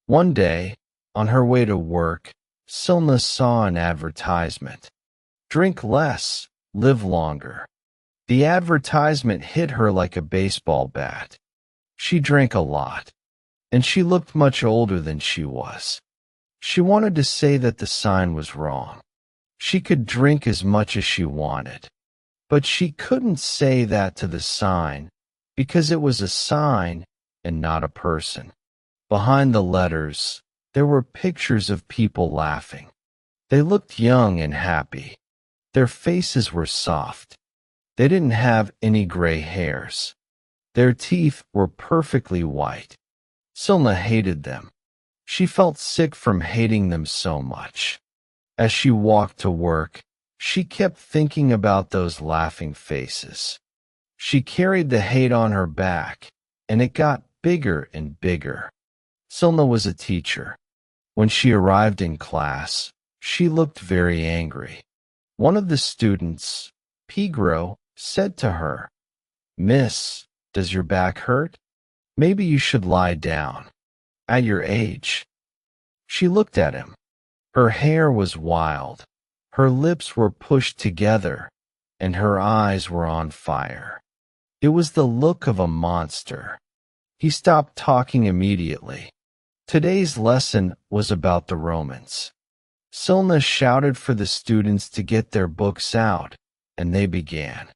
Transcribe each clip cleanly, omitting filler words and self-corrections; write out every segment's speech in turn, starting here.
One day, on her way to work, Silna saw an advertisement. Drink less, live longer. The advertisement hit her like a baseball bat. She drank a lot, and she looked much older than she was. She wanted to say that the sign was wrong. She could drink as much as she wanted, but she couldn't say that to the sign because it was a sign and not a person. Behind the letters, there were pictures of people laughing. They looked young and happy. Their faces were soft. They didn't have any gray hairs. Their teeth were perfectly white. Silna hated them. She felt sick from hating them so much. As she walked to work, she kept thinking about those laughing faces. She carried the hate on her back, and it got bigger and bigger. Silna was a teacher. When she arrived in class, she looked very angry. One of the students, Pigro, said to her, "Miss, does your back hurt? Maybe you should lie down. At your age." She looked at him. Her hair was wild. Her lips were pushed together, and her eyes were on fire. It was the look of a monster. He stopped talking immediately. Today's lesson was about the Romans. Silna shouted for the students to get their books out, and they began.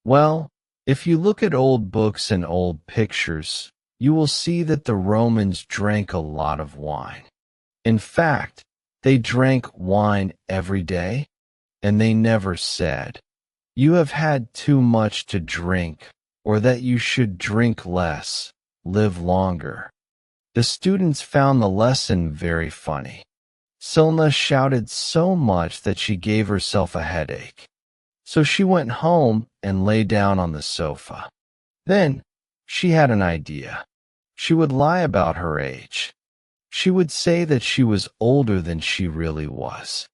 Well, if you look at old books and old pictures, you will see that the Romans drank a lot of wine. In fact, they drank wine every day, and they never said, "You have had too much to drink," or that you should drink less, live longer. The students found the lesson very funny. Silna shouted so much that she gave herself a headache. So she went home and lay down on the sofa. Then she had an idea. She would lie about her age. She would say that she was older than she really was.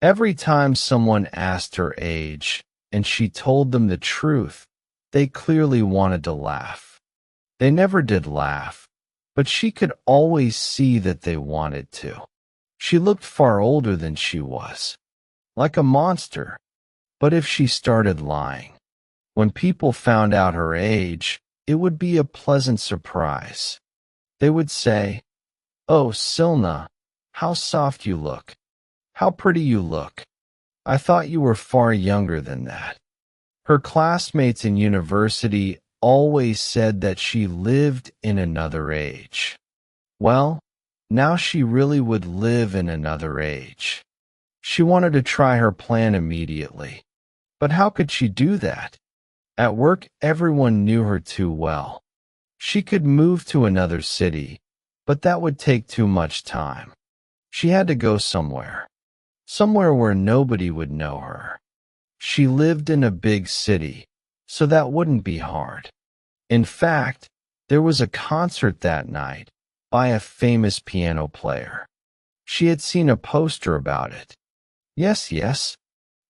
Every time someone asked her age and she told them the truth, they clearly wanted to laugh. They never did laugh, but she could always see that they wanted to. She looked far older than she was, like a monster. But if she started lying, when people found out her age, it would be a pleasant surprise. They would say, "Oh, Silna, how soft you look. How pretty you look. I thought you were far younger than that." Her classmates in university always said that she lived in another age. Well, now she really would live in another age. She wanted to try her plan immediately. But how could she do that? At work, everyone knew her too well. She could move to another city, but that would take too much time. She had to go somewhere where nobody would know her. She lived in a big city, so that wouldn't be hard. In fact, there was a concert that night by a famous piano player. She had seen a poster about it. Yes,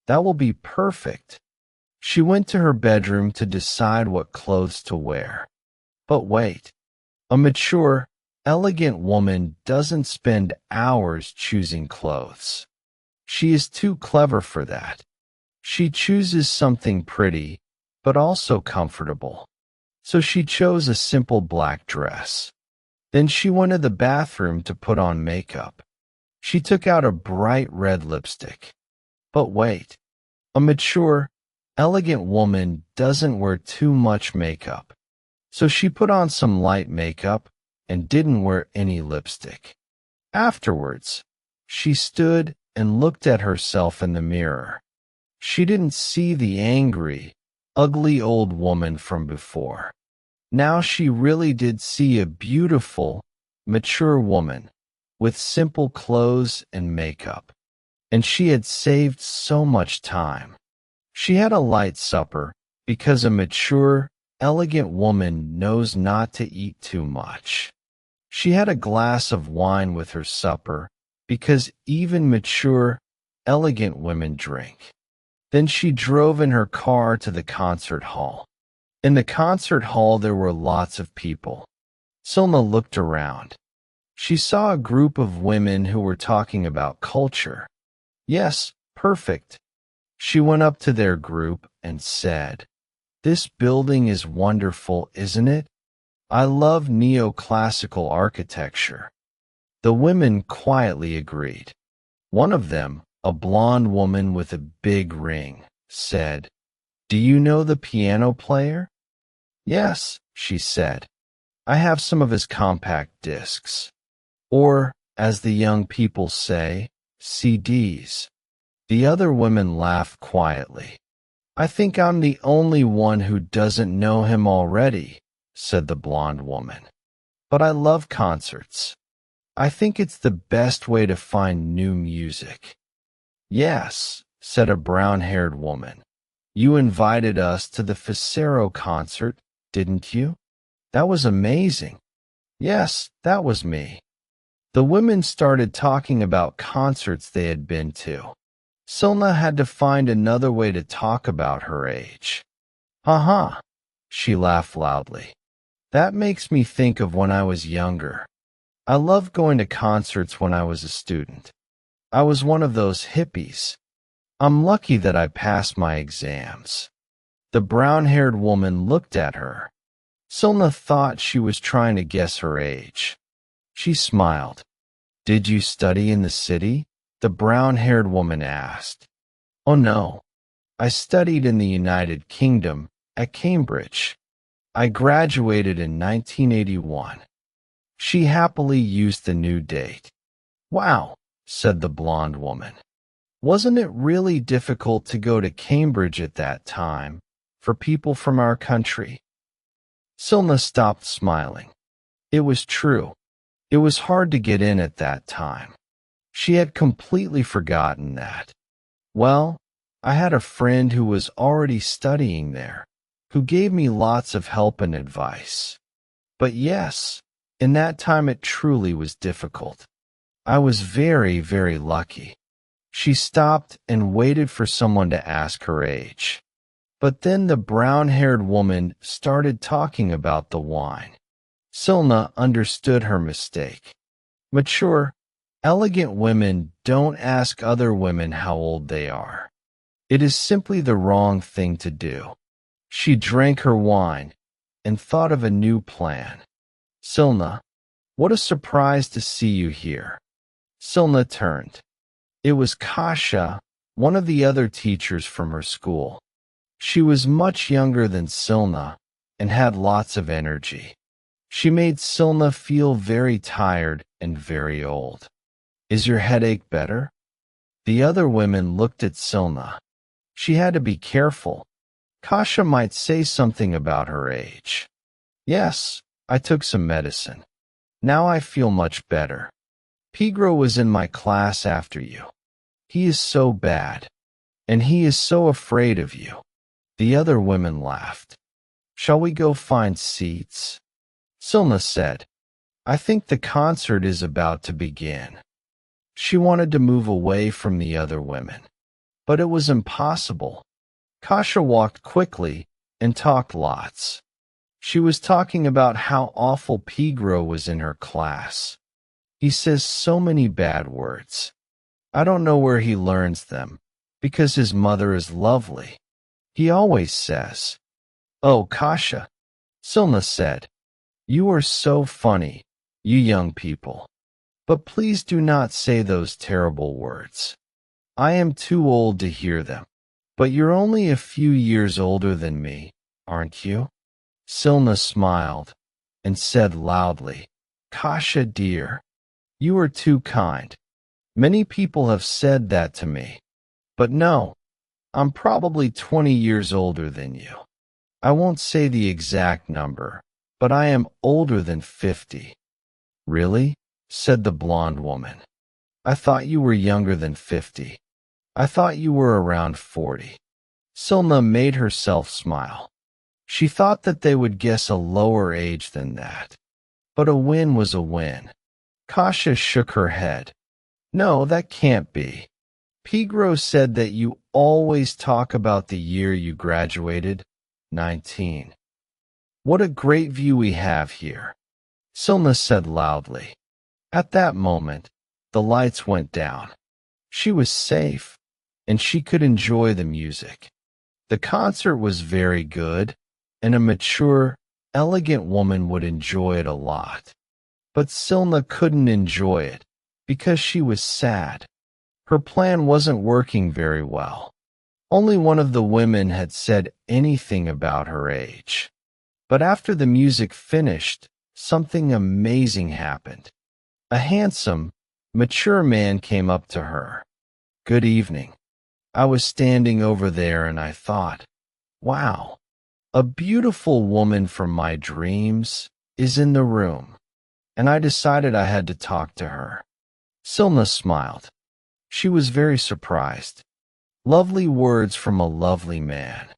that will be perfect. She went to her bedroom to decide what clothes to wear. But wait, a mature, elegant woman doesn't spend hours choosing clothes. She is too clever for that. She chooses something pretty, but also comfortable. So she chose a simple black dress. Then she went to the bathroom to put on makeup. She took out a bright red lipstick. But wait, a mature, elegant woman doesn't wear too much makeup. So she put on some light makeup and didn't wear any lipstick. Afterwards, she stood and looked at herself in the mirror. She didn't see the angry, ugly old woman from before. Now she really did see a beautiful, mature woman with simple clothes and makeup. And she had saved so much time. She had a light supper because a mature, elegant woman knows not to eat too much. She had a glass of wine with her supper because even mature, elegant women drink. Then she drove in her car to the concert hall. In the concert hall there were lots of people. Silna looked around. She saw a group of women who were talking about culture. Yes, perfect. She went up to their group and said, "This building is wonderful, isn't it? I love neoclassical architecture." The women quietly agreed. One of them, a blonde woman with a big ring, said, "Do you know the piano player?" "Yes," she said. "I have some of his compact discs." Or, as the young people say, CDs. The other women laughed quietly. "I think I'm the only one who doesn't know him already," said the blonde woman. "But I love concerts. I think it's the best way to find new music." "Yes," said a brown-haired woman. "You invited us to the Ficero concert, didn't you? That was amazing." "Yes, that was me." The women started talking about concerts they had been to. Silna had to find another way to talk about her age. "Ha!" She laughed loudly. "That makes me think of when I was younger. I loved going to concerts when I was a student. I was one of those hippies. I'm lucky that I passed my exams." The brown-haired woman looked at her. Silna thought she was trying to guess her age. She smiled. "Did you study in the city?" the brown-haired woman asked. "Oh no. I studied in the United Kingdom, at Cambridge. I graduated in 1981. She happily used the new date. "Wow," said the blonde woman. "Wasn't it really difficult to go to Cambridge at that time, for people from our country?" Silna stopped smiling. It was true. It was hard to get in at that time. She had completely forgotten that. "Well, I had a friend who was already studying there, who gave me lots of help and advice. But yes, in that time it truly was difficult. I was very, very lucky." She stopped and waited for someone to ask her age. But then the brown-haired woman started talking about the wine. Silna understood her mistake. Mature, elegant women don't ask other women how old they are. It is simply the wrong thing to do. She drank her wine and thought of a new plan. "Silna, what a surprise to see you here." Silna turned. It was Kasia, one of the other teachers from her school. She was much younger than Silna and had lots of energy. She made Silna feel very tired and very old. "Is your headache better?" The other women looked at Silna. She had to be careful. Kasia might say something about her age. "Yes, I took some medicine. Now I feel much better. Pedro was in my class after you. He is so bad. And he is so afraid of you." The other women laughed. "Shall we go find seats?" Silna said, "I think the concert is about to begin." She wanted to move away from the other women, but it was impossible. Kasia walked quickly and talked lots. She was talking about how awful Pedro was in her class. "He says so many bad words. I don't know where he learns them, because his mother is lovely. He always says." "Oh, Kasia," Silna said, "you are so funny, you young people. But please do not say those terrible words. I am too old to hear them. But you're only a few years older than me, aren't you?" Silna smiled and said loudly, "Kasia dear, you are too kind. Many people have said that to me. But no, I'm probably 20 years older than you. I won't say the exact number, but I am older than 50. "Really?" said the blonde woman. "I thought you were younger than 50. I thought you were around 40. Silna made herself smile. She thought that they would guess a lower age than that. But a win was a win. Kasia shook her head. "No, that can't be. Pedro said that you always talk about the year you graduated, 19. What a great view we have here," Silna said loudly. At that moment, the lights went down. She was safe, and she could enjoy the music. The concert was very good, and a mature, elegant woman would enjoy it a lot. But Silna couldn't enjoy it because she was sad. Her plan wasn't working very well. Only one of the women had said anything about her age. But after the music finished, something amazing happened. A handsome, mature man came up to her. "Good evening." I was standing over there and I thought, wow, a beautiful woman from my dreams is in the room. And I decided I had to talk to her. Silna smiled. She was very surprised. Lovely words from a lovely man.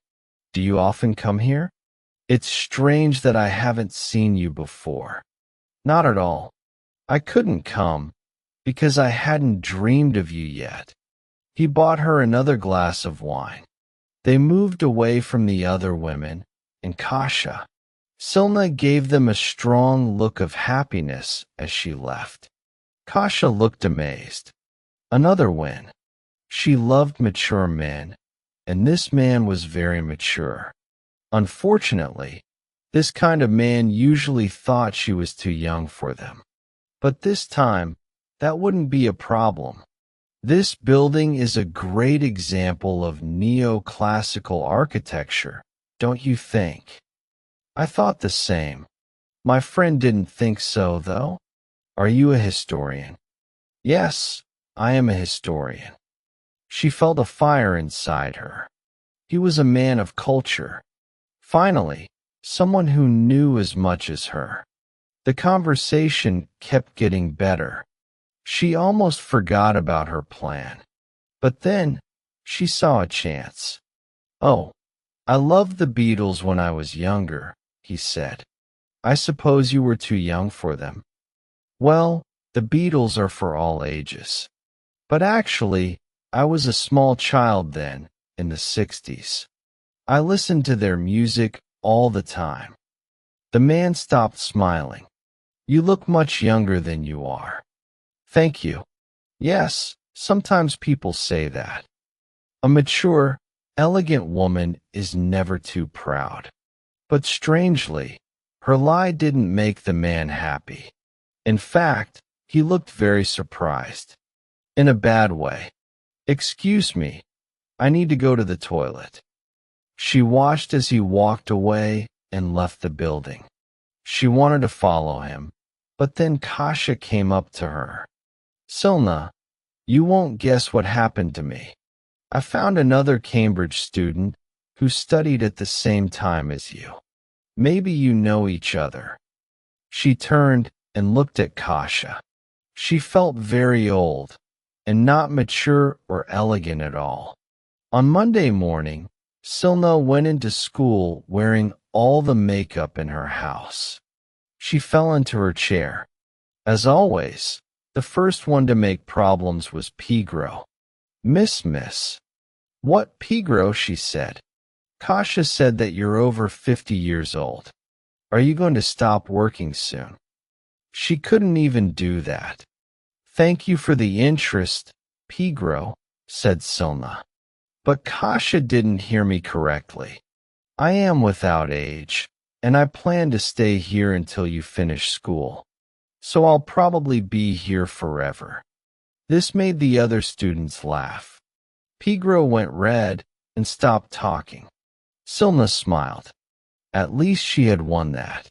"Do you often come here? It's strange that I haven't seen you before." "Not at all. I couldn't come because I hadn't dreamed of you yet." He bought her another glass of wine. They moved away from the other women, and Kasha. Silna gave them a strong look of happiness as she left. Kasha looked amazed. Another win. She loved mature men, and this man was very mature. Unfortunately, this kind of man usually thought she was too young for them. But this time, that wouldn't be a problem. This building is a great example of neoclassical architecture, don't you think? I thought the same. My friend didn't think so, though. Are you a historian? Yes, I am a historian. She felt a fire inside her. He was a man of culture. Finally, someone who knew as much as her. The conversation kept getting better. She almost forgot about her plan. But then, she saw a chance. "Oh, I loved the Beatles when I was younger," he said. "I suppose you were too young for them." "Well, the Beatles are for all ages. But actually, I was a small child then, in the 60s. I listened to their music all the time." The man stopped smiling. "You look much younger than you are." "Thank you. Yes, sometimes people say that." A mature, elegant woman is never too proud. But strangely, her lie didn't make the man happy. In fact, he looked very surprised. In a bad way. "Excuse me, I need to go to the toilet." She watched as he walked away and left the building. She wanted to follow him, but then Kasha came up to her. "Silna, you won't guess what happened to me. I found another Cambridge student who studied at the same time as you. Maybe you know each other." She turned and looked at Kasha. She felt very old and not mature or elegant at all. On Monday morning, Silna went into school wearing all the makeup in her house. She fell into her chair. As always, the first one to make problems was Pigro. Miss. "What, Pigro?" she said. "Kasha said that you're over 50 years old. Are you going to stop working soon?" She couldn't even do that. "Thank you for the interest, Pigro," said Silna. But Kasha didn't hear me correctly. "I am without age, and I plan to stay here until you finish school. So I'll probably be here forever." This made the other students laugh. Pigro went red and stopped talking. Silna smiled. At least she had won that.